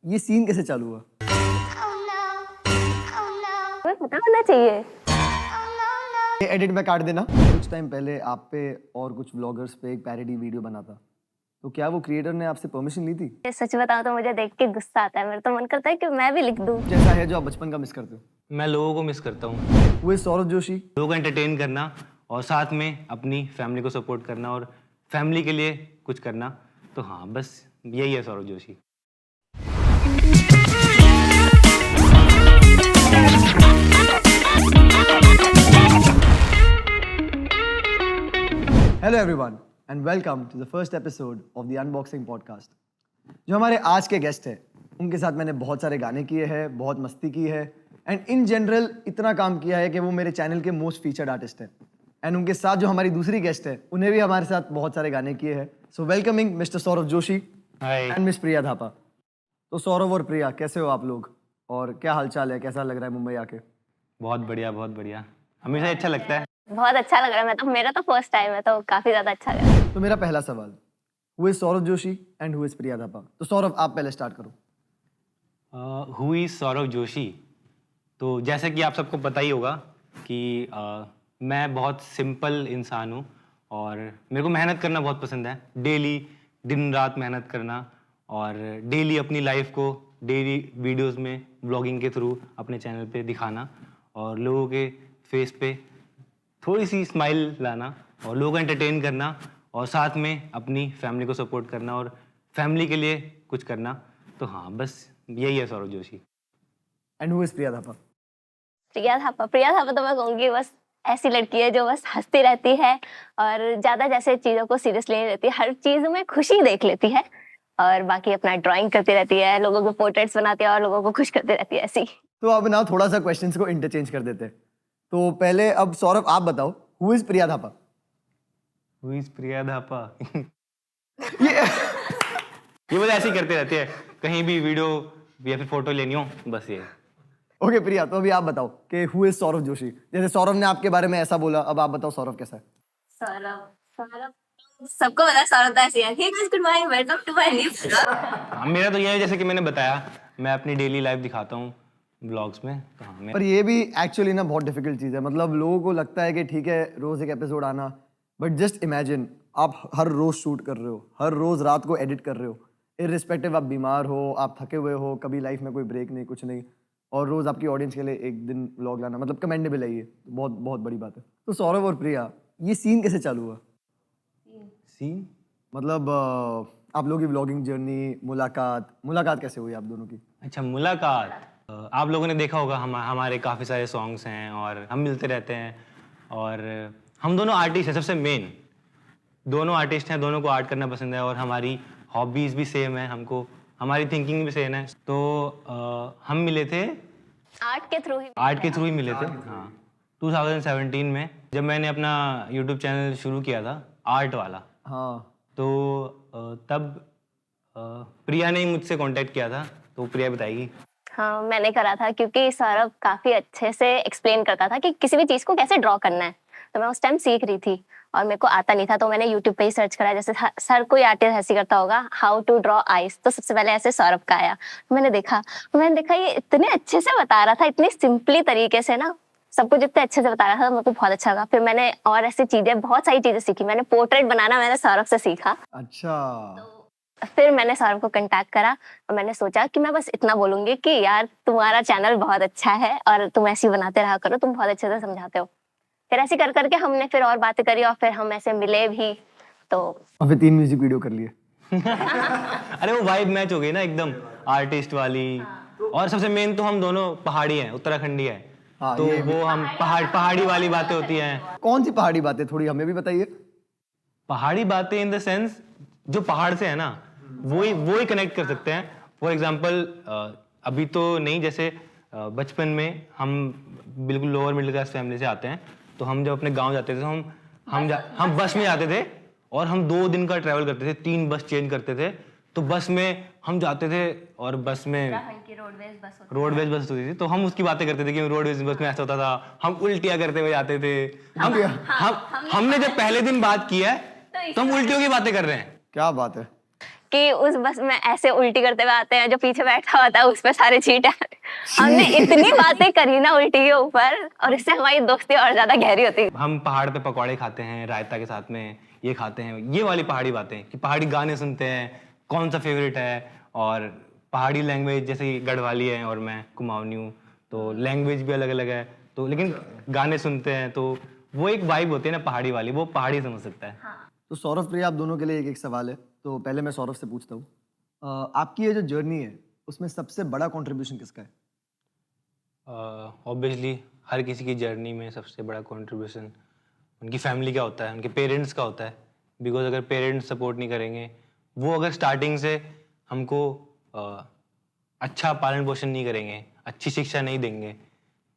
ये सीन कैसे चालू हुआ? तुम्हें पता होना चाहिए। ये एडिट में काट देना। कुछ टाइम पहले आप पे और कुछ व्लॉगर्स पे एक पैरोडी वीडियो बना था, तो क्या वो क्रिएटर ने आपसे परमिशन ली थी? सच बताओ तो मुझे देख के गुस्सा आता है। मेरा तो मन करता है कि मैं भी लिख दूं। जैसा है जो आप बचपन का मिस करते हो। मैं लोगों को मिस करता हूँ, वो सौरभ जोशी। लोगों को एंटरटेन करना और साथ में अपनी फैमिली को सपोर्ट करना और फैमिली के लिए कुछ करना। तो हाँ, बस यही है Saurabh Joshi. Hello everyone and welcome to the first episode of the unboxing podcast. जो हमारे आज के गेस्ट हैं, उनके साथ मैंने बहुत सारे गाने किए हैं, बहुत मस्ती की है एंड इन जनरल इतना काम किया है कि वो मेरे चैनल के मोस्ट फीचर्ड आर्टिस्ट हैं। एंड उनके साथ जो हमारी दूसरी गेस्ट है, उन्हें भी हमारे साथ बहुत सारे गाने किए हैं। So welcoming mister Saurabh Joshi and miss Priya Thapa. तो सौरभ और प्रिया, कैसे हो आप लोग और क्या हालचाल है? कैसा लग रहा है मुंबई आके? बहुत बढ़िया, बहुत बढ़िया। हमेशा अच्छा लगता है। बहुत अच्छा लग रहा है। मेरा तो फर्स्ट टाइम है, तो काफी ज्यादा अच्छा लग रहा है। तो मेरा पहला सवाल, who is Saurabh Joshi and who is Priya Thapa? तो सौरभ, आप पहले स्टार्ट करो। Who is Saurabh Joshi? तो जैसे कि आप सबको पता ही होगा कि मैं बहुत सिंपल इंसान हूँ और मेरे को मेहनत करना बहुत पसंद है। डेली दिन रात मेहनत करना और डेली अपनी लाइफ को डेली वीडियोस में ब्लॉगिंग के थ्रू अपने चैनल पे दिखाना और लोगों के फेस पे थोड़ी सी स्माइल लाना और लोगों को एंटरटेन करना और साथ में अपनी फैमिली को सपोर्ट करना और फैमिली के लिए कुछ करना। तो हाँ, बस यही है Saurabh Joshi. And who is Priya Thapa? Priya Thapa तो मैं कहूँगी बस ऐसी लड़की है जो बस हंसती रहती है और ज्यादा जैसे चीजों को सीरियसली नहीं लेती, हर चीज में खुशी देख लेती है और बाकी अपना ड्राइंग करती रहती है, लोगों के पोर्ट्रेट्स बनाती है और लोगों को खुश करती रहती है ऐसी। तो अब ना थोड़ा सा क्वेश्चंस को इंटरचेंज कर देते हैं। तो पहले अब सौरभ आप बताओ, who is Priya Thapa? Who is Priya Thapa? ये बस ऐसे ही करते रहते हैं, कहीं भी वीडियो या फिर फोटो लेनी हो, बस ये। ओके प्रिया, तो अभी आप बताओ कि हु इज सौरभ जोशी? जैसे सौरभ ने आपके बारे में ऐसा बोला, अब आप बताओ सौरभ कैसा है? सौरभ सबको पता है, सौरभ तो ऐसी है। Hey guys, good morning, welcome to my new vlog। मेरा तो ये है, जैसे कि मैंने बताया, मैं अपनी डेली लाइफ दिखाता हूँ ब्लॉग्स में। तो हाँ, पर ये भी एक्चुअली ना बहुत डिफिकल्ट चीज़ है। मतलब लोगों को लगता है कि ठीक है रोज एक एपिसोड आना, बट जस्ट इमेजिन आप हर रोज शूट कर रहे हो, हर रोज रात को एडिट कर रहे हो, इररिस्पेक्टिव आप बीमार हो, आप थके हुए हो, कभी लाइफ में कोई ब्रेक नहीं, कुछ नहीं, और रोज आपकी ऑडियंस के लिए एक दिन व्लॉग लाना, मतलब कमेंडेबल है। ये बहुत बहुत बड़ी बात है। तो सौरभ और प्रिया, ये सीन कैसे चालू हुआ? सीन मतलब आप लोगों की व्लॉगिंग जर्नी, मुलाकात कैसे हुई आप दोनों की? अच्छा, मुलाकात। आप लोगों ने देखा होगा, हमारे काफ़ी सारे सॉन्ग्स हैं और हम मिलते रहते हैं और हम दोनों आर्टिस्ट हैं। सबसे मेन, दोनों आर्टिस्ट हैं, दोनों को आर्ट करना पसंद है और हमारी हॉबीज़ भी सेम है, हमको हमारी थिंकिंग भी सेम है। तो हम मिले थे आर्ट के थ्रू ही मिले थे। हाँ, 2017 में जब मैंने अपना यूट्यूब चैनल शुरू किया था, आर्ट वाला। हाँ, तो तब प्रिया ने ही मुझसे कांटेक्ट किया था, तो प्रिया बताएगी। हाँ, मैंने करा था क्योंकि सौरभ काफी अच्छे से एक्सप्लेन करता था कि किसी भी चीज को कैसे ड्रॉ करना है। तो मैं उस टाइम सीख रही थी और मेरे को आता नहीं था, तो मैंने यूट्यूब पे ही सर्च करा। जैसे सर कोई आर्टिस्ट ऐसे करता होगा, हाउ टू ड्रॉ आइस, तो सबसे पहले ऐसे सौरभ का आया। मैंने देखा ये इतने अच्छे से बता रहा था, इतनी सिंपली तरीके से ना, सब कुछ इतने अच्छे से बता रहा था, मेरे को बहुत अच्छा लगा। फिर मैंने और ऐसी चीजें, बहुत सारी चीजें सीखी। मैंने पोर्ट्रेट बनाना मैंने सौरभ से सीखा। अच्छा। फिर मैंने सौरभ को कांटेक्ट करा और मैंने सोचा कि मैं बस इतना बोलूंगी कि यार तुम्हारा चैनल बहुत अच्छा है और तुम ऐसे ही बनाते रहा करो, तुम बहुत अच्छे से समझाते हो। फिर ऐसे कर करके हमने फिर और बातें करी और फिर हम ऐसे मिले भी। तो और फिर 3 म्यूजिक वीडियो कर लिए। अरे वो वाइब मैच हो गई ना एकदम, आर्टिस्ट वाली। और सबसे मेन तो हम दोनों पहाड़ी हैं, उत्तराखंडी है। हाँ, तो वो हम पहाड़ी वाली बातें होती हैं। कौन सी पहाड़ी बातें, थोड़ी हमें भी बताइए। पहाड़ी बातें इन द सेंस, जो पहाड़ से है ना, वो ही कनेक्ट कर सकते हैं। फॉर एग्जाम्पल, अभी तो नहीं, जैसे बचपन में हम बिल्कुल लोअर मिडिल क्लास फैमिली से आते हैं, तो हम जब अपने गांव जाते थे तो हम बस में जाते थे और हम 2 दिन का ट्रैवल करते थे, 3 बस चेंज करते थे। तो बस में हम जाते थे और बस में रोडवेज बस होती थी, तो हम उसकी बातें करते थे कि रोडवेज बस में ऐसा होता था, हम उल्टियां करते हुए जाते थे। हमने जब पहले दिन बात की है तो हम उल्टियों की बातें कर रहे हैं। क्या बात है। कि उस बस में ऐसे उल्टी करते हुए आते हैं, जो पीछे बैठा होता है उस पे सारे चीट है। हमने इतनी बातें करी ना उल्टी के ऊपर, और इससे हमारी दोस्ती और ज्यादा गहरी होती है। हम पहाड़ पे पकौड़े खाते हैं रायता के साथ में, ये खाते हैं, ये वाली पहाड़ी बातें कि पहाड़ी गाने सुनते हैं, कौन सा फेवरेट है, और पहाड़ी लैंग्वेज जैसे गढ़वाली है और मैं कुमाऊनी हूँ, तो लैंग्वेज भी अलग अलग है, तो लेकिन गाने सुनते हैं, तो वो एक वाइब होती है ना पहाड़ी वाली, वो पहाड़ी समझ सकता है। तो सौरभ प्रिया, आप दोनों के लिए एक एक सवाल है, तो पहले मैं सौरभ से पूछता हूँ, आपकी ये जो जर्नी है उसमें सबसे बड़ा कंट्रीब्यूशन किसका है? ऑब्वियसली हर किसी की जर्नी में सबसे बड़ा कंट्रीब्यूशन उनकी फैमिली का होता है, उनके पेरेंट्स का होता है। बिकॉज अगर पेरेंट्स सपोर्ट नहीं करेंगे, वो अगर स्टार्टिंग से हमको अच्छा पालन पोषण नहीं करेंगे, अच्छी शिक्षा नहीं देंगे,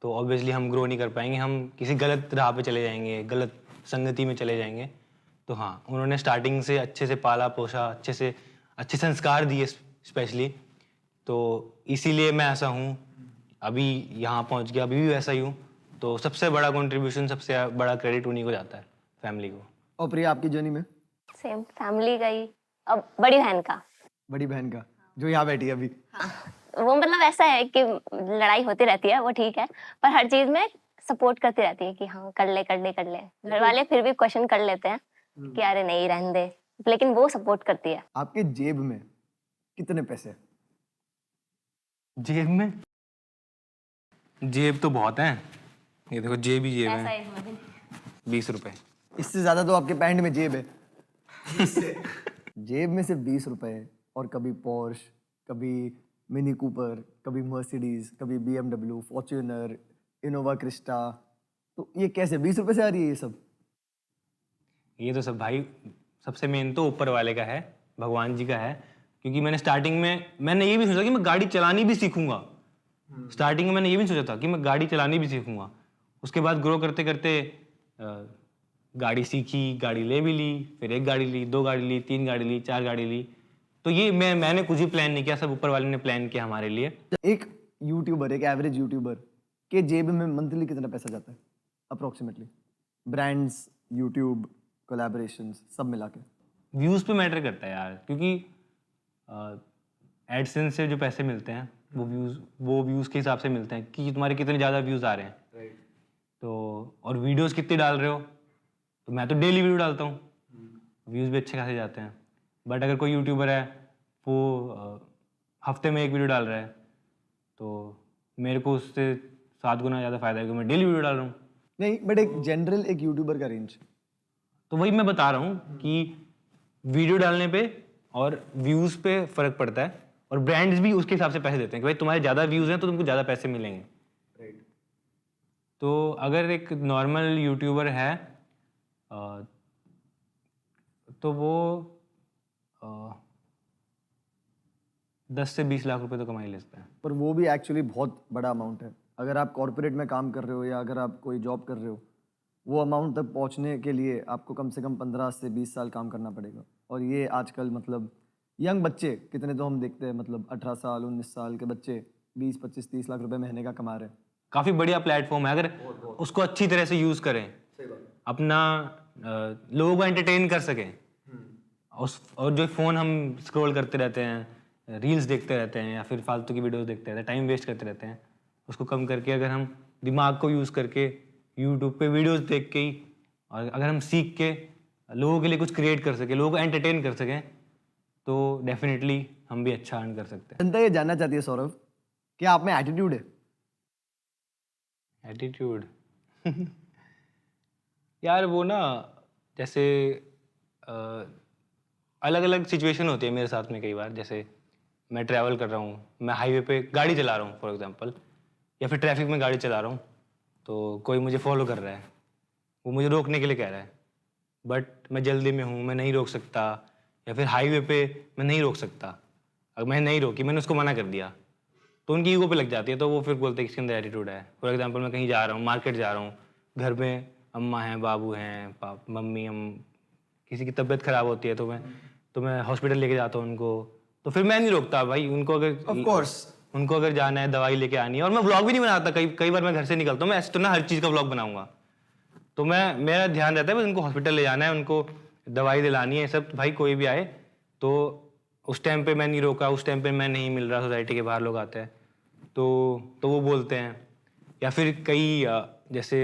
तो ऑब्वियसली हम ग्रो नहीं कर पाएंगे, हम किसी गलत राह पे चले जाएंगे, गलत संगति में चले जाएंगे। तो हाँ, उन्होंने स्टार्टिंग से अच्छे से पाला पोसा, अच्छे संस्कार दिए स्पेशली, तो इसीलिए मैं ऐसा हूँ, अभी यहाँ पहुँच गया, अभी भी वैसा ही हूँ। तो सबसे बड़ा कंट्रीब्यूशन, सबसे बड़ा क्रेडिट उन्हीं को जाता है, फैमिली को। और प्रिया, आपकी जर्नी में? सेम, फैमिली का ही। अब बड़ी बहन का। बड़ी बहन का, जो यहाँ बैठी है अभी। वो मतलब ऐसा है कि लड़ाई होती रहती है, वो ठीक है, पर हर चीज में सपोर्ट करती रहती है कि हाँ कर ले कर ले कर ले। घर वाले फिर भी क्वेश्चन कर लेते हैं कि अरे नहीं रहने दे, लेकिन वो सपोर्ट करती है। आपके जेब में कितने पैसे? जेब में? जेब तो बहुत है, ये देखो जेब ही जेब है। 20 रुपए। इससे ज्यादा तो आपके पैंट में जेब है। जेब में से 20 रुपए, और कभी पोर्श, कभी मिनी कूपर, कभी मर्सिडीज, कभी BMW, फॉर्च्यूनर, इनोवा क्रिस्टा, तो ये कैसे 20 रुपए से आ रही है ये सब? ये तो सब भाई, सबसे मेन तो ऊपर वाले का है, भगवान जी का है। क्योंकि मैंने स्टार्टिंग में मैंने ये भी सोचा कि मैं गाड़ी चलानी भी सीखूंगा। स्टार्टिंग में मैंने ये भी सोचा था कि मैं गाड़ी चलानी भी सीखूंगा। उसके बाद ग्रो करते करते गाड़ी सीखी, गाड़ी ले भी ली, फिर 1 गाड़ी ली, 2 गाड़ी ली, 3 गाड़ी ली, 4 गाड़ी ली। तो ये मैंने कुछ भी प्लान नहीं किया, सब ऊपर वाले ने प्लान किया हमारे लिए। एक यूट्यूबर, एक एवरेज यूट्यूबर के जेब में मंथली कितना पैसा जाता है अप्रोक्सीमेटली? ब्रांड्स, यूट्यूब, कोलैबोरेशंस, सब मिला के। व्यूज़ पे मैटर करता है यार, क्योंकि एडसेंस से जो पैसे मिलते हैं वो व्यूज़ के हिसाब से मिलते हैं कि तुम्हारे कितने ज़्यादा व्यूज़ आ रहे हैं। तो और वीडियोस कितने डाल रहे हो, तो मैं तो डेली वीडियो डालता हूँ, व्यूज़ भी अच्छे खासे जाते हैं। बट अगर कोई यूट्यूबर है वो हफ्ते में 1 वीडियो डाल रहा है, तो मेरे को उससे 7 गुना ज़्यादा फायदा है कि मैं डेली वीडियो डाल रहा हूँ। नहीं, बट एक जनरल एक यूट्यूबर का रेंज। तो वही मैं बता रहा हूँ कि वीडियो डालने पे और व्यूज़ पे फ़र्क पड़ता है, और ब्रांड्स भी उसके हिसाब से पैसे देते हैं कि भाई तुम्हारे ज़्यादा व्यूज़ हैं तो तुमको ज़्यादा पैसे मिलेंगे। तो अगर एक नॉर्मल यूट्यूबर है तो वो 10 से 20 लाख रुपए तो कमा ही लेता है। पर वो भी एक्चुअली बहुत बड़ा अमाउंट है। अगर आप कॉर्पोरेट में काम कर रहे हो या अगर आप कोई जॉब कर रहे हो, वो अमाउंट तक पहुंचने के लिए आपको कम से कम 15 से 20 साल काम करना पड़ेगा। और ये आजकल मतलब यंग बच्चे कितने तो हम देखते हैं, मतलब 18 साल 19 साल के बच्चे 20 25 30 लाख रुपए महीने का कमा रहे हैं। काफ़ी बढ़िया प्लेटफॉर्म है, अगर उसको अच्छी तरह से यूज़ करें, अपना लोगों को एंटरटेन कर सकें। और जो फ़ोन हम स्क्रॉल करते रहते हैं, रील्स देखते रहते हैं या फिर फालतू की वीडियोस देखते रहते हैं, टाइम वेस्ट करते रहते हैं, उसको कम करके अगर हम दिमाग को यूज़ करके यूट्यूब पे वीडियोस देख के ही, और अगर हम सीख के लोगों के लिए कुछ क्रिएट कर सकें, लोगों को एंटरटेन कर सकें, तो डेफिनेटली हम भी अच्छा अर्न कर सकते हैं। जनता ये जानना चाहती है सौरभ, क्या आप में एटीट्यूड है? एटीट्यूड यार वो ना, जैसे अलग अलग सिचुएशन होती है मेरे साथ में कई बार। जैसे मैं ट्रैवल कर रहा हूँ, मैं हाईवे पे गाड़ी चला रहा हूँ फॉर एग्जांपल, या फिर ट्रैफिक में गाड़ी चला रहा हूँ, तो कोई मुझे फॉलो कर रहा है, वो मुझे रोकने के लिए कह रहा है, बट मैं जल्दी में हूँ, मैं नहीं रोक सकता, या फिर हाईवे पे मैं नहीं रोक सकता। अगर मैं नहीं रोकी, मैंने उसको मना कर दिया, तो उनकी ईगो पे लग जाती है, तो वो फिर बोलते हैं कि इसके अंदर एटीट्यूड है। फॉर एग्जांपल मैं कहीं जा रहा हूँ, मार्केट जा रहा हूँ, घर में अम्मा हैं, बाबू हैं, मम्मी, हम किसी की तबीयत खराब होती है तो मैं हॉस्पिटल लेके जाता हूँ उनको, तो फिर मैं नहीं रोकता भाई उनको। अगर उनको अगर जाना है, दवाई लेके आनी है, और मैं व्लॉग भी नहीं बनाता, कई बार मैं घर से निकलता हूँ, मैं ऐसे तो ना हर चीज़ का व्लॉग बनाऊंगा, तो मेरा ध्यान रहता है बस उनको हॉस्पिटल ले जाना है, उनको दवाई दिलानी है, सब। भाई कोई भी आए तो उस टाइम पे मैं नहीं रोका, उस टाइम पे मैं नहीं मिल रहा, सोसाइटी के बाहर लोग आते हैं तो वो बोलते हैं। या फिर कई जैसे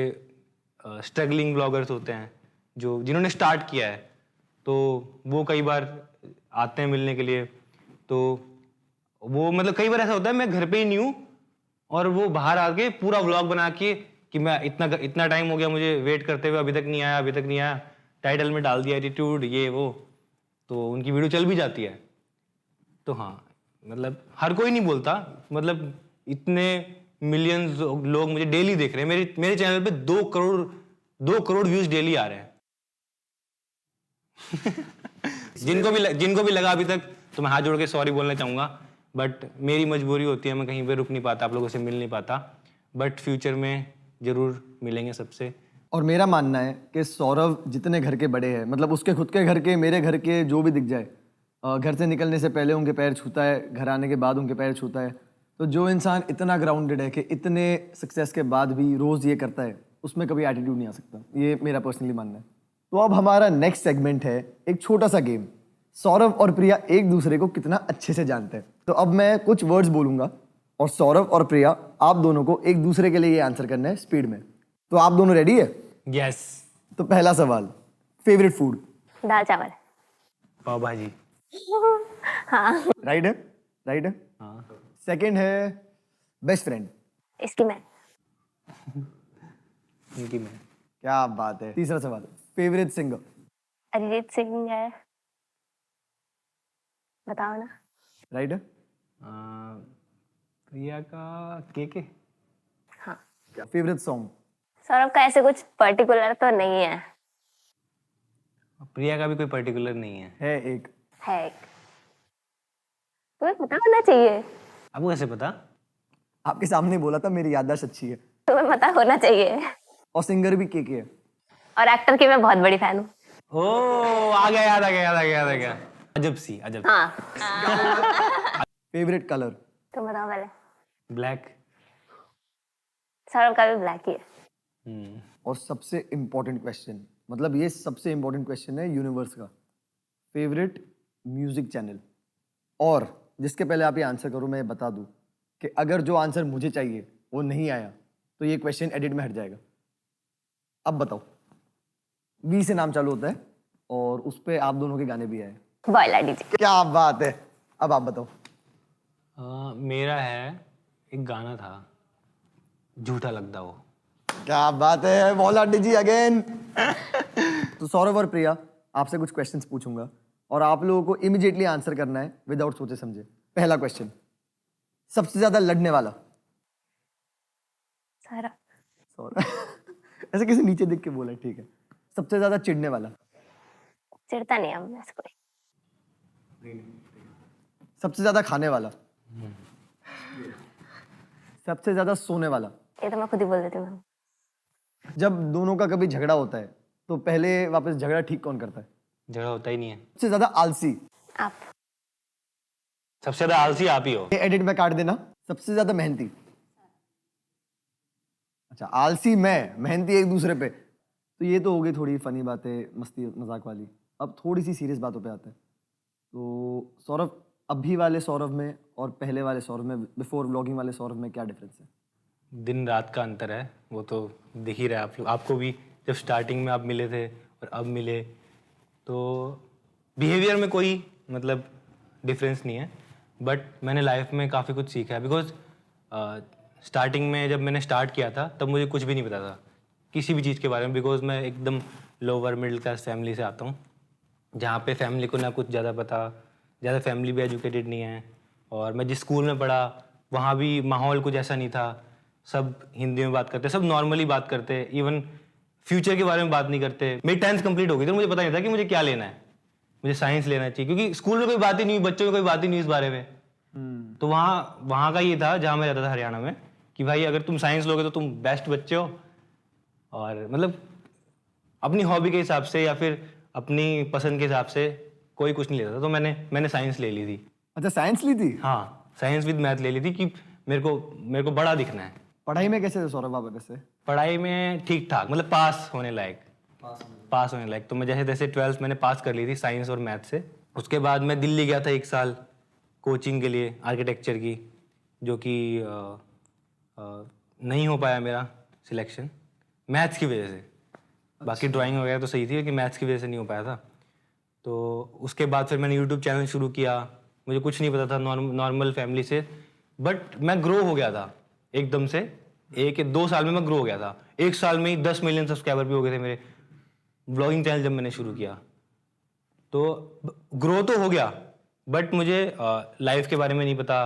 स्ट्रगलिंग ब्लॉगर्स होते हैं जो जिन्होंने स्टार्ट किया है, तो वो कई बार आते हैं मिलने के लिए। तो वो मतलब कई बार ऐसा होता है मैं घर पे ही नहीं हूँ और वो बाहर आके पूरा व्लॉग बना के कि मैं इतना टाइम हो गया मुझे वेट करते हुए, अभी तक नहीं आया, अभी तक नहीं आया, टाइटल में डाल दिया एटीट्यूड ये वो, तो उनकी वीडियो चल भी जाती है। तो हाँ, मतलब हर कोई नहीं बोलता, मतलब इतने मिलियंस लोग मुझे डेली देख रहे हैं, मेरे चैनल पे 2 करोड़ व्यूज डेली आ रहे हैं। जिनको भी लगा अभी तक, तो मैं हाथ जोड़ के सॉरी बोलना चाहूंगा, बट मेरी मजबूरी होती है, मैं कहीं पे रुक नहीं पाता, आप लोगों से मिल नहीं पाता, बट फ्यूचर में जरूर मिलेंगे सबसे। और मेरा मानना है कि सौरभ जितने घर के बड़े हैं, मतलब उसके खुद के घर के, मेरे घर के, जो भी दिख जाए, घर से निकलने से पहले उनके पैर छूता है, घर आने के बाद उनके पैर छूता है। तो जो इंसान इतना ग्राउंडेड है कि इतने सक्सेस के बाद भी रोज़ ये करता है, उसमें कभी एटीट्यूड नहीं आ सकता। ये मेरा पर्सनली मानना है। तो अब हमारा नेक्स्ट सेगमेंट है एक छोटा सा गेम, सौरभ और प्रिया एक दूसरे को कितना अच्छे से जानते हैं। तो अब मैं कुछ वर्ड्स बोलूंगा और सौरभ और प्रिया आप दोनों को एक दूसरे के लिए ये आंसर करना है स्पीड में। तो आप दोनों रेडी है? यस। तो पहला सवाल, फेवरेट फूड? दाल चावल। पाव भाजी। हाँ। राइट है, राइट है। हाँ। सेकंड है बेस्ट फ्रेंड? इसकी मैं। इनकी मैं। क्या बात है। तीसरा सवाल, फेवरेट सिंगर? अरिजीत सिंह है। बताओ ना। राइट है। प्रिया का के। हाँ। Favourite song? सौरभ का ऐसे कुछ पर्टिकुलर तो नहीं है। प्रिया का भी कोई पर्टिकुलर नहीं है। है एक। है एक। तुम्हें पता होना चाहिए। आपको कैसे पता? आपके सामने ही बोला था, मेरी याददाश्त अच्छी है। तुम्हें पता होना चाहिए। और सिंगर भी के है। और एक्टर की मैं बहुत बड़ी फैन हूँ। ओ आ गया, याद आ गया। अजब। हाँ। Favourite colour? तुम बताओ पहले। ब्लैक। सौरभ का भी ब्लैक ही है। और सबसे इंपॉर्टेंट क्वेश्चन, मतलब ये सबसे इंपॉर्टेंट क्वेश्चन है यूनिवर्स का, फेवरेट म्यूजिक चैनल? और जिसके पहले आप ये आंसर करो, मैं ये बता दूं कि अगर जो आंसर मुझे चाहिए वो नहीं आया तो ये क्वेश्चन एडिट में हट जाएगा। अब बताओ। वी से नाम चालू होता है और उस पे आप दोनों के गाने भी आए। बॉयला डीजे। क्या बात है। अब आप बताओ। मेरा है एक गाना था, झूठा लगता वो। क्या बात है, मौला डीजी अगेन। तो सौरभ और प्रिया, आपसे कुछ क्वेश्चंस पूछूंगा और आप लोगों को इमीडिएटली आंसर करना है विदाउट सोचे समझे। पहला क्वेश्चन, सबसे ज्यादा लड़ने वाला? सौरभ। ऐसे किसी नीचे देख के बोला, ठीक है। सबसे ज्यादा चिढ़ने वाला? चिढ़ता नहीं हम ऐसे कोई। सबसे ज्यादा खाने वाला? सबसे ज्यादा सोने वाला? ये तो मैं खुद ही बोल देती हूँ। जब दोनों का कभी झगड़ा होता है तो पहले वापस झगड़ा ठीक कौन करता है? झगड़ा होता ही नहीं है। सबसे ज्यादा आलसी? आप। सबसे ज्यादा आलसी आप ही हो। ये एडिट में काट देना। सबसे ज्यादा मेहनती? अच्छा, आलसी मैं, मेहनती एक दूसरे पे। तो ये तो हो गई थोड़ी फनी बातें, मस्ती मजाक वाली। अब थोड़ी सी सीरियस बातों पे आते हैं। तो सौरभ, अभी वाले सौरभ में और पहले वाले सौरभ में, बिफोर व्लॉगिंग वाले सौरभ में क्या डिफरेंस है? दिन रात का अंतर है, वो तो दिख ही रहा है आपको भी। जब स्टार्टिंग में आप मिले थे और अब मिले, तो बिहेवियर में कोई मतलब डिफरेंस नहीं है, बट मैंने लाइफ में काफ़ी कुछ सीखा है। बिकॉज स्टार्टिंग में जब मैंने स्टार्ट किया था तब मुझे कुछ भी नहीं पता था किसी भी चीज़ के बारे में, बिकॉज मैं एकदम लोअर मिडिल क्लास फैमिली से आता हूँ, जहाँ पे फैमिली को ना कुछ ज़्यादा पता, ज़्यादा फैमिली भी एजुकेटेड नहीं है। और मैं जिस स्कूल में पढ़ा वहाँ भी माहौल कुछ ऐसा नहीं था, सब हिंदी में बात करते, सब नॉर्मली बात करते, इवन फ्यूचर के बारे में बात नहीं करते। मेरी 10th कंप्लीट हो गई तो मुझे पता नहीं था कि मुझे क्या लेना है, मुझे साइंस लेना चाहिए, क्योंकि स्कूल में कोई बात ही नहीं हुई, बच्चों में कोई बात ही नहीं इस बारे में। तो वहाँ का ये था जहाँ मैं रहता था हरियाणा में, कि भाई अगर तुम साइंस लोगे तो तुम बेस्ट बच्चे हो, और मतलब अपनी हॉबी के हिसाब से या फिर अपनी पसंद के हिसाब से कोई कुछ नहीं लेता था। तो मैंने साइंस ले ली थी। अच्छा, साइंस ली थी? हाँ, साइंस विद मैथ ले ली थी कि मेरे को बड़ा दिखना है। पढ़ाई में कैसे थे सौरभ आप वैसे? पढ़ाई में ठीक ठाक, मतलब पास होने लायक। तो मैं जैसे तैसे 12th मैंने पास कर ली थी साइंस और मैथ से। उसके बाद मैं दिल्ली गया था 1 साल कोचिंग के लिए आर्किटेक्चर की, जो कि नहीं हो पाया मेरा सिलेक्शन मैथ्स की वजह से। बाकी ड्राइंग वगैरह तो सही थी, लेकिन मैथ्स की वजह से नहीं हो पाया था। तो उसके बाद फिर मैंने यूट्यूब चैनल शुरू किया। मुझे कुछ नहीं पता था, नॉर्मल फैमिली से, बट मैं ग्रो हो गया था एकदम से। 1 या 2 साल में मैं ग्रो हो गया था। 1 साल में ही 10 मिलियन सब्सक्राइबर भी हो गए थे मेरे ब्लॉगिंग चैनल जब मैंने शुरू किया। तो ग्रो तो हो गया, बट मुझे लाइफ के बारे में नहीं पता,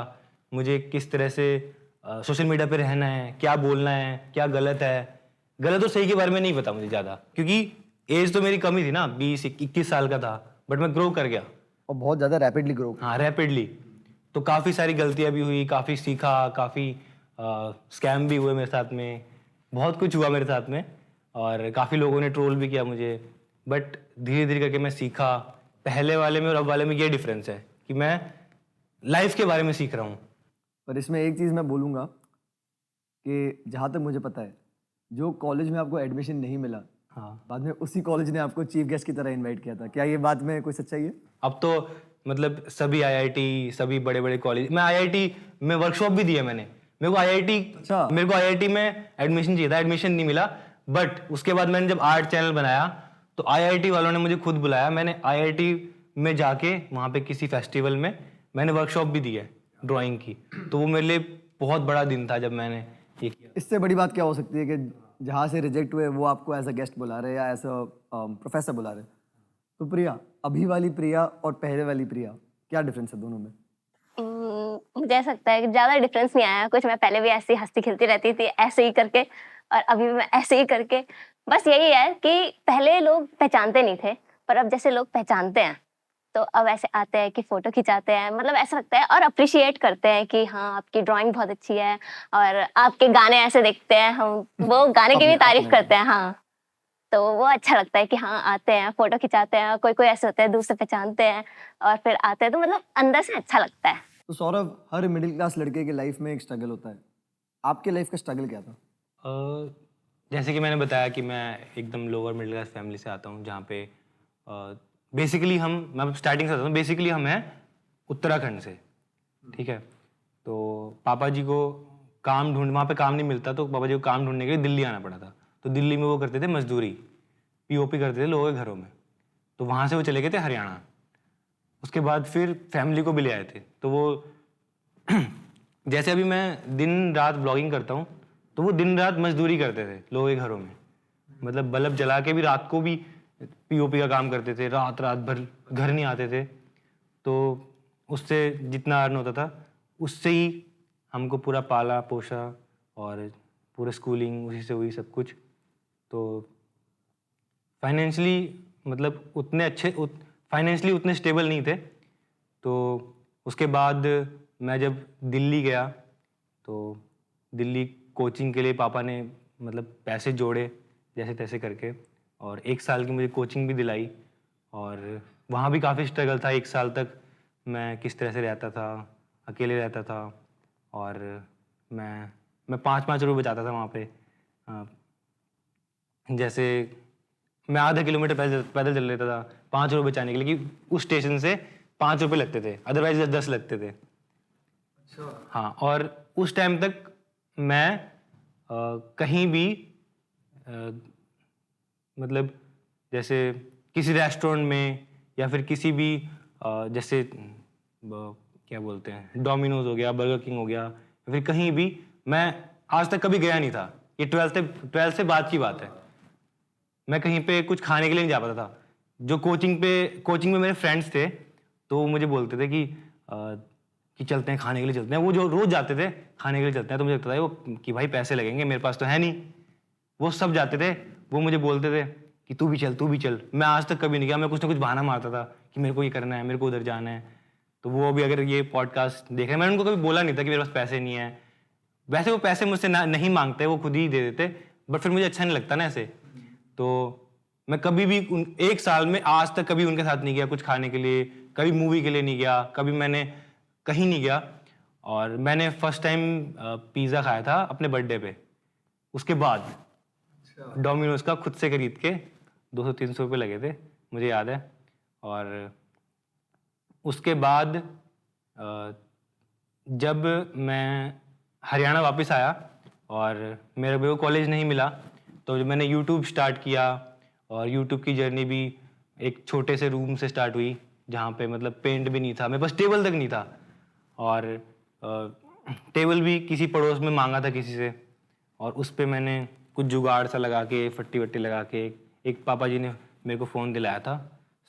मुझे किस तरह से सोशल मीडिया पे रहना है, क्या बोलना है, क्या गलत है, गलत और सही के बारे में नहीं पता मुझे ज़्यादा, क्योंकि एज तो मेरी कम ही थी ना, 20-21 साल का था, बट मैं ग्रो कर गया। और बहुत ज़्यादा रैपिडली ग्रो। हाँ, रैपिडली। तो काफ़ी सारी गलतियाँ भी हुई, काफ़ी सीखा, काफ़ी स्कैम भी हुए मेरे साथ में, बहुत कुछ हुआ मेरे साथ में, और काफ़ी लोगों ने ट्रोल भी किया मुझे। बट धीरे धीरे करके मैं सीखा। पहले वाले में और अब वाले में ये डिफरेंस है कि मैं लाइफ के बारे में सीख रहा हूँ। पर इसमें एक चीज़ मैं बोलूँगा कि जहाँ तक मुझे पता है, जो कॉलेज में आपको एडमिशन नहीं मिला, हाँ, बाद में उसी कॉलेज ने आपको चीफ गेस्ट की तरह इनवाइट किया था। क्या ये बात में कोई सच्चाई है? अब तो मतलब सभी आईआईटी, सभी बड़े बड़े कॉलेज, मैं आईआईटी में वर्कशॉप भी दिया मैंने। मेरे को आईआईटी में एडमिशन चाहिए था, एडमिशन नहीं मिला। बट उसके बाद मैंने जब आर्ट चैनल बनाया तो आईआईटी वालों ने मुझे खुद बुलाया। मैंने आईआईटी में जाके वहाँ पे किसी फेस्टिवल में मैंने वर्कशॉप भी दी है ड्राइंग की। तो वो मेरे लिए बहुत बड़ा दिन था जब मैंने ये किया। इससे बड़ी बात क्या हो सकती है कि जहाँ से रिजेक्ट हुए वो आपको एज अ गेस्ट बुला रहे या एज अ प्रोफेसर बुला रहे? तो प्रिया, अभी वाली प्रिया और पहले वाली प्रिया, क्या डिफरेंस है दोनों में? मुझे ऐसा लगता है कि ज्यादा डिफरेंस नहीं आया कुछ। मैं पहले भी ऐसे ही हंसती खिलती रहती थी, ऐसे ही करके, और अभी भी मैं ऐसे ही करके। बस यही है कि पहले लोग पहचानते नहीं थे, पर अब जैसे लोग पहचानते हैं तो अब ऐसे आते हैं कि फोटो खिंचाते हैं, मतलब ऐसा लगता है, और अप्रिशिएट करते हैं कि हाँ आपकी ड्राइंग बहुत अच्छी है, और आपके गाने ऐसे देखते हैं, हम वो गाने की भी तारीफ करते हैं। हाँ, तो वो अच्छा लगता है कि हाँ आते हैं, फोटो खिंचाते हैं, कोई कोई ऐसे होते हैं दूर से पहचानते हैं और फिर आते हैं, तो मतलब अंदर से अच्छा लगता है। तो सौरभ, हर मिडिल क्लास लड़के की लाइफ में एक स्ट्रगल होता है। आपके लाइफ का स्ट्रगल क्या था? जैसे कि मैंने बताया कि मैं एकदम लोअर मिडिल क्लास फैमिली से आता हूँ, जहाँ पे बेसिकली मैं स्टार्टिंग से आता हूँ, बेसिकली हम हैं उत्तराखंड से, ठीक है। तो पापा जी को वहाँ पे काम नहीं मिलता, तो पापा जी को काम ढूंढने के लिए दिल्ली आना पड़ा था। तो दिल्ली में वो करते थे मजदूरी, पीओपी करते थे लोगों के घरों में। तो वहाँ से वो चले गए थे हरियाणा। उसके बाद फिर फैमिली को भी ले आए थे। तो वो जैसे अभी मैं दिन रात ब्लॉगिंग करता हूँ, तो वो दिन रात मजदूरी करते थे लोगों के घरों में, मतलब बल्ब जला के भी रात को भी पीओपी का काम करते थे, रात भर घर नहीं आते थे। तो उससे जितना अर्न होता था उससे ही हमको पूरा पाला पोसा, और पूरा स्कूलिंग उसी से हुई सब कुछ। तो फाइनेंशियली मतलब फाइनेंशियली उतने स्टेबल नहीं थे। तो उसके बाद मैं जब दिल्ली गया, तो दिल्ली कोचिंग के लिए पापा ने मतलब पैसे जोड़े जैसे तैसे करके, और 1 साल की मुझे कोचिंग भी दिलाई। और वहाँ भी काफ़ी स्ट्रगल था। 1 साल तक मैं किस तरह से रहता था, अकेले रहता था, और मैं 5-5 रुपये बचाता था वहाँ पे। जैसे मैं आधा किलोमीटर पैदल चल लेता था 5 रुपये बचाने के लिए, कि उस स्टेशन से 5 रुपये लगते थे, अदरवाइज 10 लगते थे। अच्छा। हाँ, और उस टाइम तक मैं कहीं भी मतलब जैसे किसी रेस्टोरेंट में या फिर किसी भी जैसे क्या बोलते हैं, डोमिनोज हो गया, बर्गर किंग हो गया, या फिर कहीं भी मैं आज तक कभी गया नहीं था। ये 12th से बाद की बात है। मैं कहीं पे कुछ खाने के लिए नहीं जा पाता था। जो कोचिंग में मेरे फ्रेंड्स थे, तो वो मुझे बोलते थे कि चलते हैं खाने के लिए चलते हैं। वो जो रोज जाते थे खाने के लिए चलते हैं, तो मुझे लगता था वो कि भाई पैसे लगेंगे, मेरे पास तो है नहीं। वो सब जाते थे, वो मुझे बोलते थे कि तू भी चल। मैं आज तक कभी नहीं गया। मैं कुछ ना कुछ बहाना मारता था कि मेरे को ये करना है, मेरे को उधर जाना है। तो वो भी अगर ये पॉडकास्ट देख रहे हैं, मैंने उनको कभी बोला नहीं था कि मेरे पास पैसे नहीं है। वैसे वो पैसे मुझसे नहीं मांगते, वो खुद ही दे देते, बट फिर मुझे अच्छा नहीं लगता ना ऐसे। तो मैं कभी भी 1 साल में आज तक कभी उनके साथ नहीं गया कुछ खाने के लिए, कभी मूवी के लिए नहीं गया, कभी मैंने कहीं नहीं गया। और मैंने फर्स्ट टाइम पिज़्ज़ा खाया था अपने बर्थडे पे, उसके बाद डोमिनोज का खुद से खरीद के 200-300 रुपये लगे थे, मुझे याद है। और उसके बाद जब मैं हरियाणा वापस आया और मेरे को कॉलेज नहीं मिला, तो जब मैंने यूट्यूब स्टार्ट किया, और यूट्यूब की जर्नी भी एक छोटे से रूम से स्टार्ट हुई, जहाँ पे मतलब पेंट भी नहीं था, मेरे पास टेबल तक नहीं था, और टेबल भी किसी पड़ोस में मांगा था किसी से, और उस पे मैंने कुछ जुगाड़ सा लगा के, फट्टी वट्टी लगा के, एक पापा जी ने मेरे को फ़ोन दिलाया था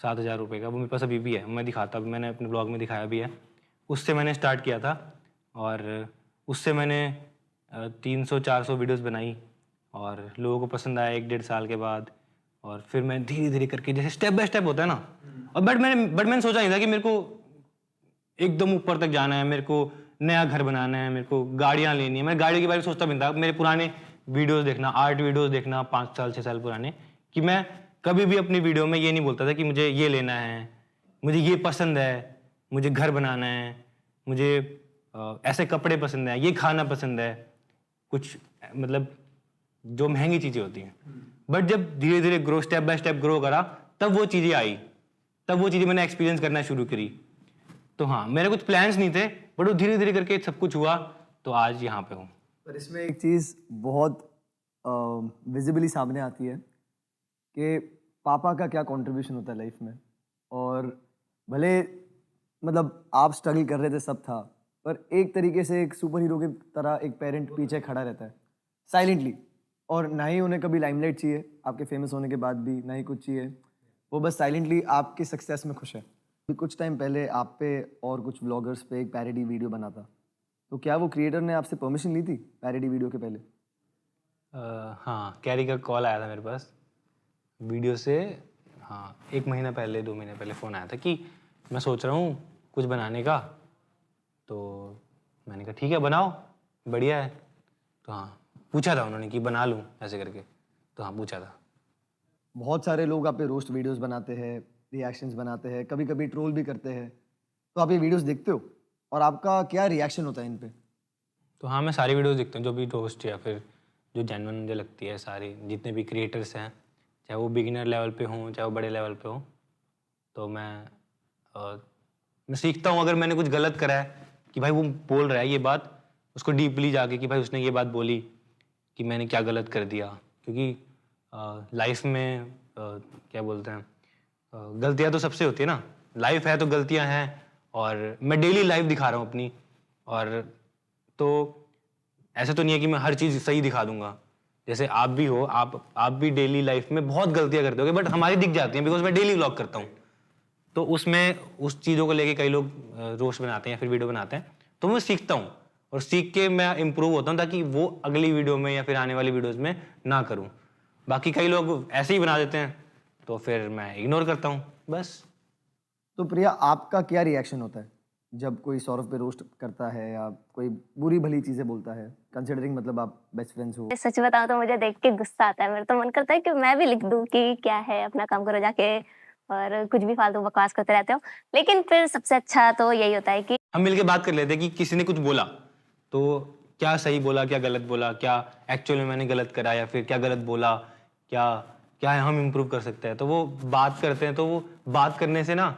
7,000 रुपये का, वो मेरे पास अभी भी है, मैं दिखाता, मैंने अपने ब्लॉग में दिखाया भी है। उससे मैंने स्टार्ट किया था, और उससे मैंने 300-400 वीडियोस बनाई, और लोगों को पसंद आया 1-1.5 साल के बाद। और फिर मैं धीरे धीरे करके, जैसे स्टेप बाय स्टेप होता है ना, और बट मैंने सोचा नहीं था कि मेरे को एकदम ऊपर तक जाना है, मेरे को नया घर बनाना है, मेरे को गाड़ियाँ लेनी है। मैं गाड़ी के बारे में सोचता भी नहीं था। मेरे पुराने वीडियोस देखना, आर्ट वीडियोस देखना 5 साल 6 साल पुराने, कि मैं कभी भी अपनी वीडियो में ये नहीं बोलता था कि मुझे ये लेना है, मुझे ये पसंद है, मुझे घर बनाना है, मुझे ऐसे कपड़े पसंद है, ये खाना पसंद है, कुछ मतलब जो महंगी चीज़ें होती हैं। बट जब धीरे धीरे grow, step by step grow करा, तब वो चीज़ें आई, तब वो चीज़ें मैंने एक्सपीरियंस करना शुरू करी। तो हाँ, मेरे कुछ प्लान्स नहीं थे, बट वो धीरे धीरे करके सब कुछ हुआ, तो आज यहाँ पे हूँ। पर इसमें एक चीज़ बहुत विजिबली सामने आती है कि पापा का क्या कंट्रीब्यूशन होता है लाइफ में। और भले मतलब आप स्ट्रगल कर रहे थे, सब था, पर एक तरीके से एक सुपर हीरो की तरह एक पेरेंट पीछे खड़ा रहता है साइलेंटली, और ना ही उन्हें कभी लाइमलाइट चाहिए आपके फेमस होने के बाद भी, ना ही कुछ चाहिए, वो बस साइलेंटली आपकी सक्सेस में खुश है। अभी कुछ टाइम पहले आप पे और कुछ व्लॉगर्स पे एक पैरोडी वीडियो बना था, तो क्या वो क्रिएटर ने आपसे परमिशन ली थी पैरोडी वीडियो के पहले? हाँ, कैरी का कॉल आया था मेरे पास वीडियो से। हाँ, 1 महीना पहले, 2 महीने पहले फ़ोन आया था कि मैं सोच रहा हूँ कुछ बनाने का। तो मैंने कहा ठीक है, बनाओ, बढ़िया है। तो हाँ, पूछा था उन्होंने कि बना लूँ ऐसे करके, तो हाँ, पूछा था। बहुत सारे लोग आप पे रोस्ट वीडियोस बनाते हैं, रिएक्शंस बनाते हैं, कभी कभी ट्रोल भी करते हैं, तो आप ये वीडियोस देखते हो और आपका क्या रिएक्शन होता है इन पे? तो हाँ, मैं सारी वीडियोस देखता हूँ, जो भी रोस्ट या फिर जो जेन्युइन मुझे लगती है, सारी जितने भी क्रिएटर्स हैं, चाहे वो बिगिनर लेवल पे हों, चाहे वो बड़े लेवल पे हों, तो मैं सीखता हूँ। अगर मैंने कुछ गलत करा है, कि भाई वो बोल रहा है ये बात, उसको डीपली जाके कि भाई उसने ये बात बोली, कि मैंने क्या गलत कर दिया। क्योंकि लाइफ में क्या बोलते हैं, गलतियाँ तो सबसे होती है ना, लाइफ है तो गलतियाँ हैं, और मैं डेली लाइफ दिखा रहा हूँ अपनी। और तो ऐसे तो नहीं है कि मैं हर चीज़ सही दिखा दूंगा, जैसे आप भी हो, आप भी डेली लाइफ में बहुत गलतियाँ करते होगे, बट हमारी दिख जाती हैं, बिकॉज मैं डेली व्लॉग करता हूँ। तो उसमें उस चीज़ों को लेके कई लोग रोस्ट बनाते हैं या फिर वीडियो बनाते हैं, तो मैं सीखता हूँ, और सीख के मैं इम्प्रूव होता हूँ, ताकि वो अगली वीडियो में या फिर आने वाली वीडियोज़ में ना करूँ। बाकी कई लोग ऐसे ही बना देते हैं, तो फिर मैं इग्नोर करता हूँ बस। तो प्रिया, आपका क्या रिएक्शन होता है जब कोई सौरभ पे रोस्ट करता है या कोई बुरी भली चीजें बोलता है, कंसिडरिंग मतलब आप बेस्ट फ्रेंड्स हो? सच बताऊं तो मुझे देख के गुस्सा आता है। मेरा तो मन करता है कि मैं भी लिख दूं कि क्या है, अपना काम करो जाके, और कुछ भी फालतू बकवास करते रहते हो। लेकिन फिर सबसे अच्छा तो यही होता है कि हम मिलके बात कर लेते हैं कि किसी ने कुछ बोला, तो क्या सही बोला, क्या गलत बोला, क्या एक्चुअल में मैंने गलत करा, या फिर क्या गलत बोला, क्या क्या है हम इम्प्रूव कर सकते हैं। तो वो बात करते हैं, तो वो बात करने से ना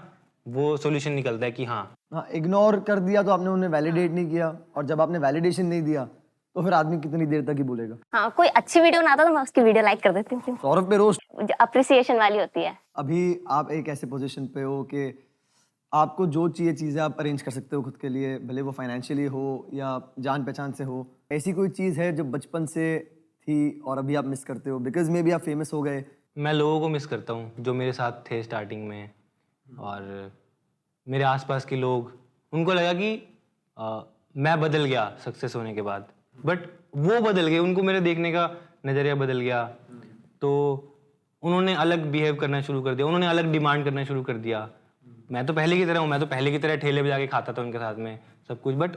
वो सॉल्यूशन निकलता है कि हाँ। हाँ, इग्नोर कर दिया तो आपने उन्हें वैलिडेट नहीं किया, और जब आपने वैलिडेशन नहीं दिया तो फिर आदमी कितनी देर तक ही बोलेगा? हाँ, कोई अच्छी वीडियो बनाता तो मैं उसकी वीडियो लाइक कर देती हूँ, सौरभ पे रोस्ट। जो अप्रिसिएशन वाली होती है। अभी आप एक ऐसे पोजीशन पे हो कि आपको जो चाहिए चीज़ें आप अरेंज कर सकते हो खुद के लिए, भले वो फाइनेंशियली हो या जान पहचान से हो। ऐसी कोई चीज़ है जो बचपन से थी और अभी आप मिस करते हो बिकॉज मे बी आप फेमस हो गए? मैं लोगों को मिस करता हूँ जो मेरे साथ थे स्टार्टिंग में, और मेरे आसपास के लोग, उनको लगा कि मैं बदल गया सक्सेस होने के बाद, बट वो बदल गए, उनको मेरे देखने का नज़रिया बदल गया, तो उन्होंने अलग बिहेव करना शुरू कर दिया, उन्होंने अलग डिमांड करना शुरू कर दिया। मैं तो पहले की तरह हूँ, मैं तो पहले की तरह ठेले पे जाके खाता था उनके साथ में सब कुछ, बट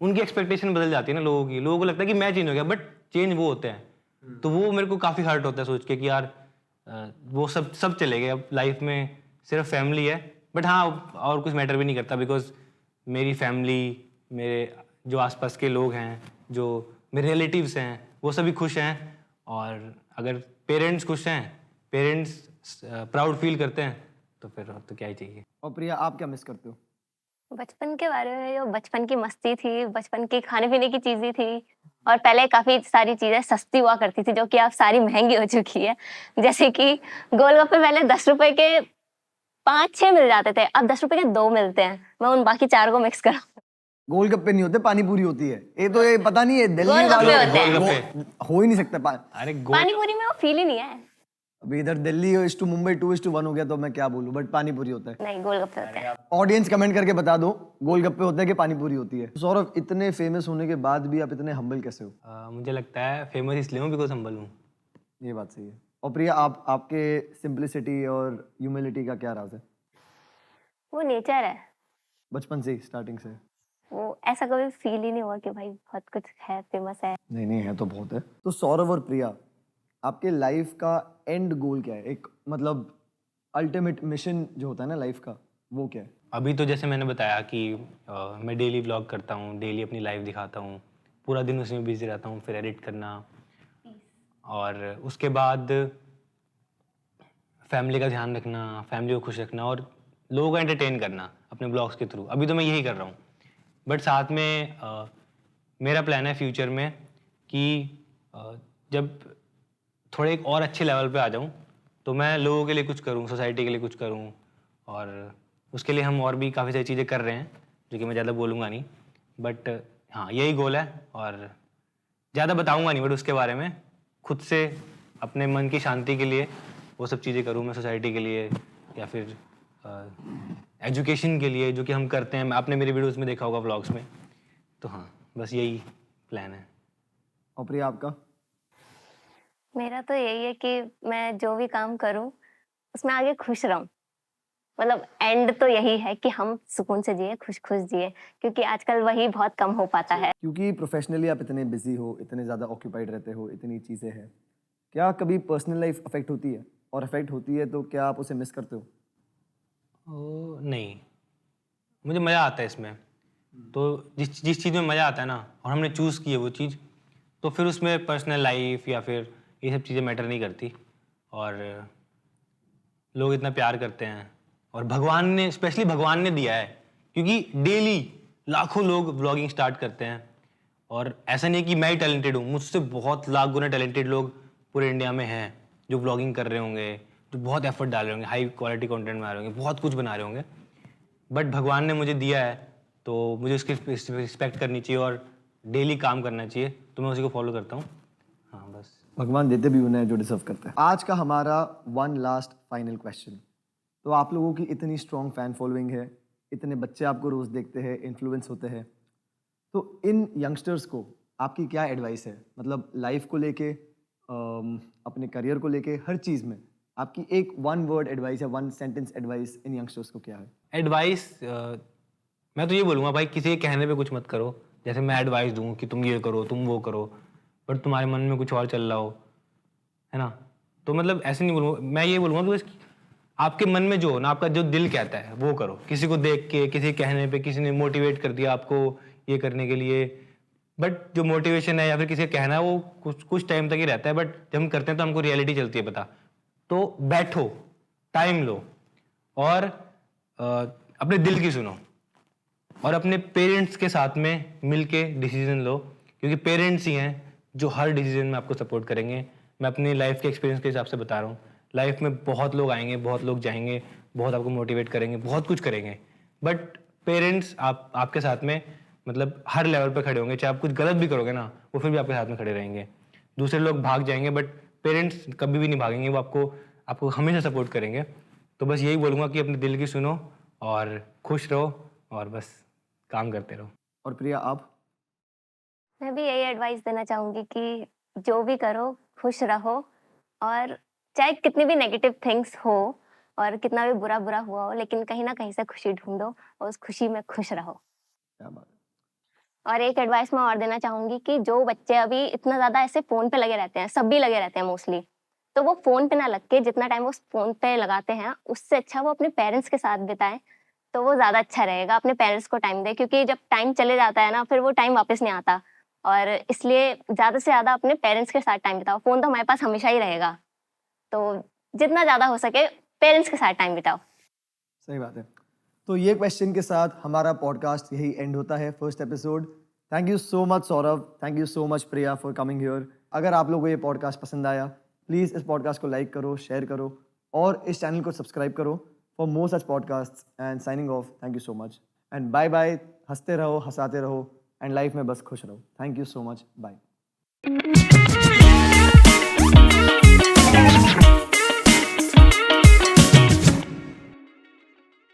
उनकी एक्सपेक्टेशन बदल जाती है ना लोगों की। लोगों को लगता है कि मैं चेंज हो गया, बट चेंज वो होते हैं। तो वो मेरे को काफ़ी हर्ट होता है सोच के कि यार वो सब चले गए, अब लाइफ में सिर्फ फैमिली है। बट हाँ, और कुछ मैटर भी नहीं करता, बिकॉज मेरी फैमिली, मेरे जो आसपास के लोग हैं, जो मेरे रिलेटिव्स हैं, वो सभी खुश हैं। और अगर पेरेंट्स खुश हैं, पेरेंट्स प्राउड फील करते हैं, तो फिर और तो क्या ही चाहिए। और प्रिया, आप क्या मिस करते हो? बचपन के बारे में, जो बचपन की मस्ती थी, बचपन की खाने-पीने की चीज़ें थी और पहले काफ़ी सारी चीज़ें सस्ती हुआ करती थी, जो कि अब सारी महँगी हो चुकी है। जैसे कि गोलगप्पे पहले ₹10 के 5-6 मिल जाते थे, अब ₹10 के 2 मिलते हैं। मैं उन बाकी 4 को मिक्स करा गोलगप्पे नहीं होते, पानी पूरी होती है। ये पता नहीं है दिल्ली गोलगप्पे वालों होते हैं। गोलगप्पे। हो ही नहीं सकता। अरे पानी पूरी में वो फ़ील ही नहीं है। अभी इधर दिल्ली इज टू मुंबई 2:1 हो गया तो मैं क्या बोलूं, बट पानी पूरी होता है। नहीं, गोलगप्पे होते हैं। ऑडियंस कमेंट करके बता दो गोलगप्पे होते हैं कि पानी पूरी होती है। सौरभ, इतने फेमस होने के बाद भी आप इतने हम्बल कैसे हो? मुझे लगता है फेमस इसलिए हूँ बिकॉज हम्बल हूँ। ये बात सही है। और प्रिया, आपके सिंपलिसिटी और ह्यूमिलिटी का क्या राज है? वो नेचर है। बचपन से ही, स्टार्टिंग से? वो ऐसा कभी फ़ील ही नहीं हुआ कि भाई बहुत कुछ है, फ़ेमस है। नहीं नहीं, है तो बहुत है। तो सौरभ और प्रिया, आपके लाइफ का एंड गोल क्या है? एक मतलब अल्टीमेट मिशन जो होता है ना लाइफ का, वो क्या है? अभी तो जैसे मैंने बताया कि मैं डेली व्लॉग करता हूँ, डेली अपनी लाइफ दिखाता हूँ, पूरा दिन उसमें बिजी रहता हूँ, फिर एडिट करना और उसके बाद फैमिली का ध्यान रखना, फैमिली को खुश रखना और लोगों को एंटरटेन करना अपने ब्लॉग्स के थ्रू। अभी तो मैं यही कर रहा हूँ, बट साथ में मेरा प्लान है फ्यूचर में कि जब थोड़े एक और अच्छे लेवल पे आ जाऊँ तो मैं लोगों के लिए कुछ करूँ, सोसाइटी के लिए कुछ करूँ और उसके लिए हम और भी काफ़ी सारी चीज़ें कर रहे हैं जो कि मैं ज़्यादा बोलूँगा नहीं, बट हाँ यही गोल है और ज़्यादा बताऊँगा नहीं, बट उसके बारे में खुद से अपने मन की शांति के लिए वो सब चीज़ें करूँ मैं सोसाइटी के लिए या फिर एजुकेशन के लिए जो कि हम करते हैं। आपने मेरी वीडियोस में देखा होगा व्लॉग्स में, तो हाँ बस यही प्लान है। और प्रिया, आपका? मेरा तो यही है कि मैं जो भी काम करूँ, उसमें आगे खुश रहूँ। मतलब एंड तो यही है कि हम सुकून से जिए, खुश-खुश जिए, क्योंकि आजकल वही बहुत कम हो पाता है। क्योंकि प्रोफेशनली आप इतने बिजी हो, इतने ज़्यादा ऑक्यूपाइड रहते हो, इतनी चीज़ें हैं, क्या कभी पर्सनल लाइफ अफेक्ट होती है? और अफेक्ट होती है तो क्या आप उसे मिस करते हो? नहीं, मुझे मज़ा आता है इसमें। तो जिस जिस चीज़ में मज़ा आता है ना और हमने चूज़ की है वो चीज़, तो फिर उसमें पर्सनल लाइफ या फिर ये सब चीज़ें मैटर नहीं करती और लोग इतना प्यार करते हैं और भगवान ने, स्पेशली भगवान ने दिया है, क्योंकि डेली लाखों लोग व्लॉगिंग स्टार्ट करते हैं और ऐसा नहीं है कि मैं ही टैलेंटेड हूँ, मुझसे बहुत लाख गुना टैलेंटेड लोग पूरे इंडिया में हैं जो व्लॉगिंग कर रहे होंगे, जो बहुत एफर्ट डाल रहे होंगे, हाई क्वालिटी कंटेंट बना रहे होंगे, बहुत कुछ बना रहे होंगे, बट भगवान ने मुझे दिया है तो मुझे उसकी रिस्पेक्ट करनी चाहिए और डेली काम करना चाहिए, तो मैं उसी को फॉलो करता हूँ। हाँ बस। भगवान देते भी उन्हें जो डिजर्व करते हैं। आज का हमारा वन लास्ट फाइनल क्वेश्चन। तो आप लोगों की इतनी स्ट्रॉन्ग फैन फॉलोइंग है, इतने बच्चे आपको रोज देखते हैं, इन्फ्लुएंस होते हैं, तो इन यंगस्टर्स को आपकी क्या एडवाइस है? मतलब लाइफ को लेके, अपने करियर को लेके, हर चीज़ में आपकी एक वन वर्ड एडवाइस या one sentence advice in youngsters को क्या है? एडवाइस मैं तो ये बोलूँगा भाई, किसी के कहने पे कुछ मत करो। जैसे मैं एडवाइस दूँ कि तुम ये करो, तुम वो करो, बट तुम्हारे मन में कुछ और चल रहा हो, है ना? तो मतलब ऐसे नहीं बोलूँगा, मैं ये बोलूँगा कि बस आपके मन में जो हो ना, आपका जो दिल कहता है वो करो। किसी को देख के, किसी के कहने पे, किसी ने मोटिवेट कर दिया आपको ये करने के लिए, बट जो मोटिवेशन है या फिर किसी का कहना है वो कुछ कुछ टाइम तक ही रहता है, बट जब हम करते हैं तो हमको रियलिटी चलती है पता। तो बैठो, टाइम लो और अपने दिल की सुनो और अपने पेरेंट्स के साथ में मिलके डिसीजन लो, क्योंकि पेरेंट्स ही हैं जो हर डिसीजन में आपको सपोर्ट करेंगे। मैं अपनी लाइफ के एक्सपीरियंस के हिसाब से बता रहा हूँ। लाइफ में बहुत लोग आएंगे, बहुत लोग जाएंगे, बहुत आपको मोटिवेट करेंगे, बहुत कुछ करेंगे, बट पेरेंट्स आपके साथ में मतलब हर लेवल पर खड़े होंगे। चाहे आप कुछ गलत भी करोगे ना, वो फिर भी आपके साथ में खड़े रहेंगे। दूसरे लोग भाग जाएंगे, बट पेरेंट्स कभी भी नहीं भागेंगे, वो आपको आपको हमेशा सपोर्ट करेंगे। तो बस यही बोलूँगा कि अपने दिल की सुनो और खुश रहो और बस काम करते रहो। और प्रिया, आप? मैं भी यही एडवाइस देना चाहूँगी कि जो भी करो, खुश रहो और चाहे कितनी भी नेगेटिव थिंग्स हो और कितना भी बुरा-बुरा हुआ हो, लेकिन कहीं न कहीं से खुशी ढूँढो और उस खुशी में खुश रहो। क्या बात है। और एक एडवाइस मैं और देना चाहूँगी कि जो बच्चे अभी इतना ज़्यादा ऐसे फ़ोन पे लगे रहते हैं, सभी लगे रहते हैं मोस्टली, तो वो फ़ोन पे ना लग के जितना टाइम वो फ़ोन पे लगाते हैं, उससे अच्छा वो अपने पेरेंट्स के साथ बिताएँ, तो वो ज़्यादा अच्छा रहेगा। अपने पेरेंट्स को टाइम दें, क्योंकि जब टाइम चले जाता है ना, फिर वो टाइम वापस नहीं आता और इसलिए ज़्यादा से ज़्यादा अपने पेरेंट्स के साथ टाइम बिताओ। फ़ोन तो हमारे पास हमेशा ही रहेगा, तो जितना ज़्यादा हो सके पेरेंट्स के साथ टाइम बिताओ। सही बात है। तो ये क्वेश्चन के साथ हमारा पॉडकास्ट यही एंड होता है, first episode. Thank you so much Saurabh, thank you so much Priya for coming here. अगर आप लोगों को ये पॉडकास्ट पसंद आया, प्लीज़ इस पॉडकास्ट को लाइक करो, शेयर करो और इस चैनल को सब्सक्राइब करो for more such podcast. And signing off, thank you so much and bye bye. हंसते रहो, हंसाते रहो एंड लाइफ में बस खुश रहो। Thank you so much, bye.